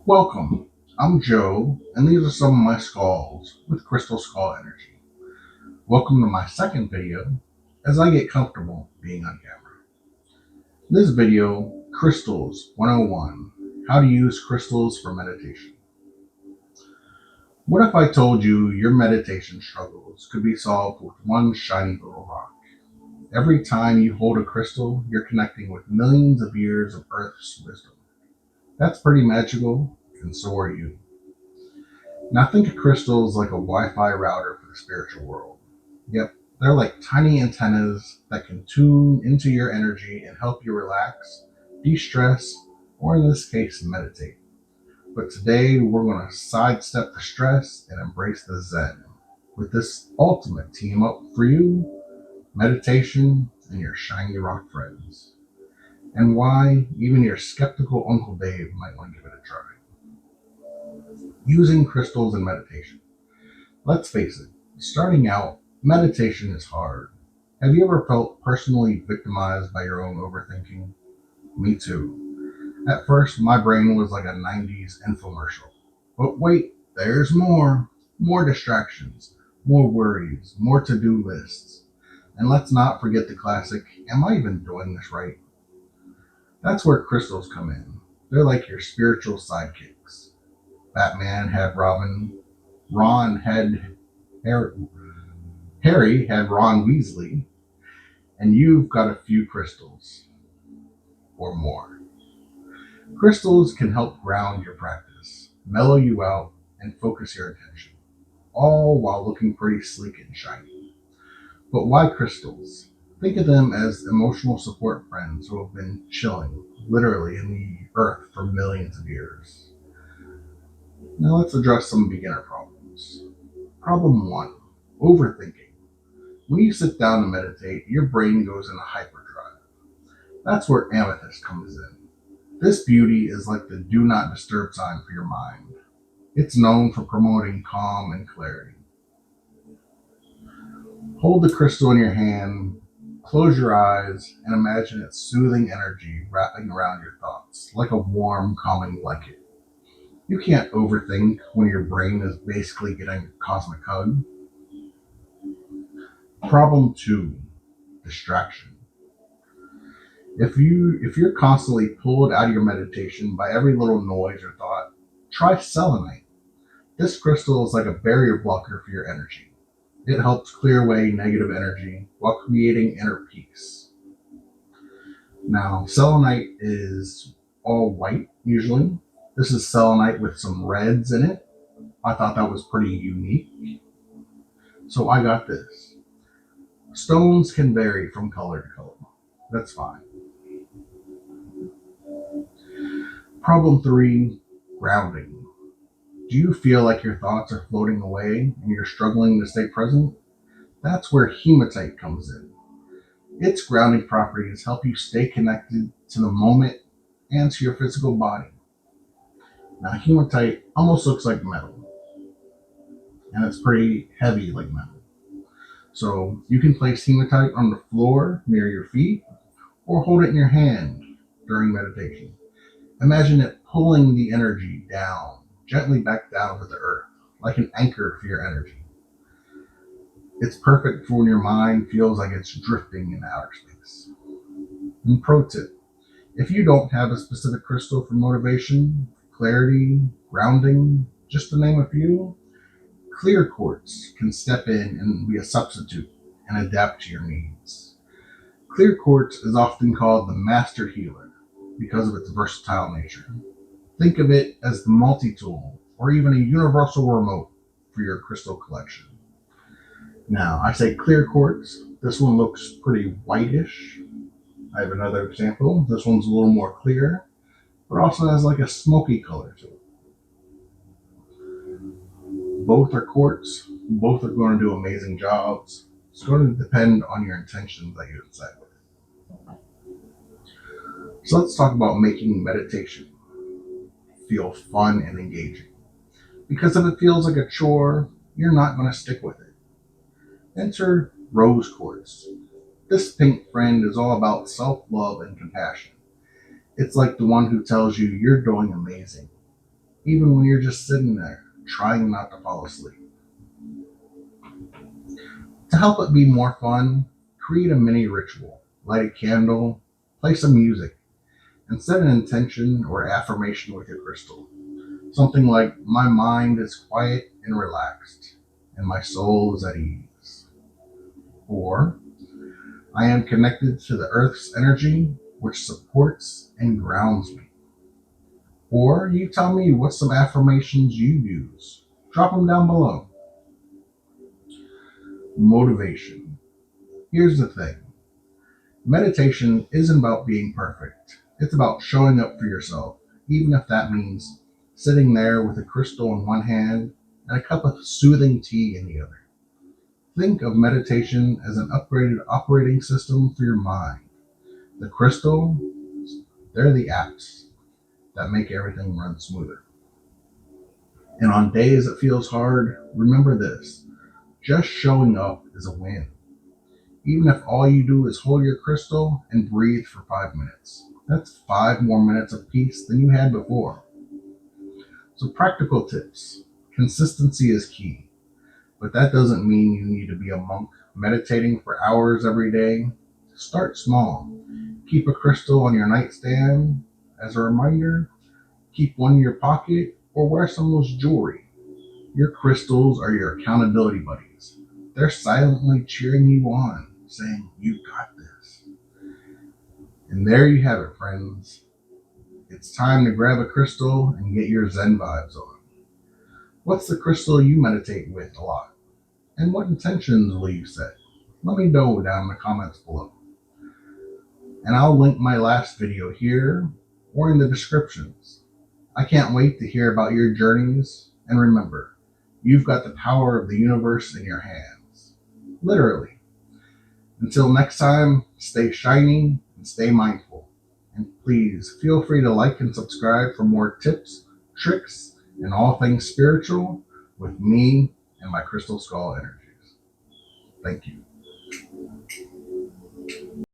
Welcome. I'm Joe, and these are some of my skulls with Crystal Skull Energy. Welcome to my second video as I get comfortable being on camera. This video, Crystals 101, how to use crystals for meditation. What if I told you your meditation struggles could be solved with one shiny little rock? Every time you hold a crystal, you're connecting with millions of years of Earth's wisdom. That's pretty magical, and so are you. Now think of crystals like a Wi-Fi router for the spiritual world. Yep, they're like tiny antennas that can tune into your energy and help you relax, de-stress, or in this case, meditate. But today we're going to sidestep the stress and embrace the Zen with this ultimate team up for you, meditation, and your shiny rock friends. And why even your skeptical Uncle Dave might want to give it a try. Using crystals in meditation. Let's face it, starting out, meditation is hard. Have you ever felt personally victimized by your own overthinking? Me too. At first, my brain was like a 90s infomercial. But wait, there's more. More distractions, more worries, more to do lists. And let's not forget the classic, am I even doing this right? That's where crystals come in. They're like your spiritual sidekicks. Batman had Robin, Ron had Harry had Ron Weasley, and you've got a few crystals or more. Crystals can help ground your practice, mellow you out, and focus your attention, all while looking pretty sleek and shiny. But why crystals? Think of them as emotional support friends who have been chilling, literally, in the earth for millions of years. Now let's address some beginner problems. Problem 1, overthinking. When you sit down to meditate, your brain goes into hyperdrive. That's where Amethyst comes in. This beauty is like the do not disturb sign for your mind. It's known for promoting calm and clarity. Hold the crystal in your hand, close your eyes, and imagine its soothing energy wrapping around your thoughts like a warm, calming blanket. You can't overthink when your brain is basically getting a cosmic hug. Problem 2, distraction. If you're constantly pulled out of your meditation by every little noise or thought, try selenite. This crystal is like a barrier blocker for your energy. It helps clear away negative energy while creating inner peace. Now, selenite is all white usually. This is selenite with some reds in it. I thought that was pretty unique. So I got this. Stones can vary from color to color. That's fine. Problem 3, grounding. Do you feel like your thoughts are floating away and you're struggling to stay present? That's where hematite comes in. Its grounding properties help you stay connected to the moment and to your physical body. Now, hematite almost looks like metal, and it's pretty heavy like metal. So you can place hematite on the floor near your feet or hold it in your hand during meditation. Imagine it pulling the energy down, gently back down to the earth, like an anchor for your energy. It's perfect for when your mind feels like it's drifting in outer space. And pro tip, if you don't have a specific crystal for motivation, clarity, grounding, just to name a few, clear quartz can step in and be a substitute and adapt to your needs. Clear quartz is often called the master healer because of its versatile nature. Think of it as the multi-tool or even a universal remote for your crystal collection. Now, I say clear quartz. This one looks pretty whitish. I have another example. This one's a little more clear, but also has like a smoky color to it. Both are quartz. Both are going to do amazing jobs. It's going to depend on your intentions that you decide with. So let's talk about making meditation feel fun and engaging. Because if it feels like a chore, you're not going to stick with it. Enter rose quartz. This pink friend is all about self-love and compassion. It's like the one who tells you you're doing amazing, even when you're just sitting there trying not to fall asleep. To help it be more fun, create a mini ritual, light a candle, play some music, and set an intention or affirmation with your crystal. Something like, my mind is quiet and relaxed, and my soul is at ease. Or, I am connected to the earth's energy, which supports and grounds me. Or, you tell me what some affirmations you use. Drop them down below. Motivation. Here's the thing. Meditation isn't about being perfect. It's about showing up for yourself, even if that means sitting there with a crystal in one hand and a cup of soothing tea in the other. Think of meditation as an upgraded operating system for your mind. The crystal, they're the apps that make everything run smoother. And on days it feels hard, remember this. Just showing up is a win. Even if all you do is hold your crystal and breathe for 5 minutes. That's 5 more minutes of peace than you had before. So, practical tips. Consistency is key, but that doesn't mean you need to be a monk meditating for hours every day. Start small. Keep a crystal on your nightstand as a reminder. Keep one in your pocket or wear some loose jewelry. Your crystals are your accountability buddies. They're silently cheering you on, saying, you got this. And there you have it, friends. It's time to grab a crystal and get your Zen vibes on. What's the crystal you meditate with a lot? And what intentions will you set? Let me know down in the comments below. And I'll link my last video here or in the descriptions. I can't wait to hear about your journeys. And remember, you've got the power of the universe in your hands. Literally. Until next time, stay shiny and stay mindful. And please feel free to like and subscribe for more tips, tricks, and all things spiritual with me and my crystal skull energies. Thank you.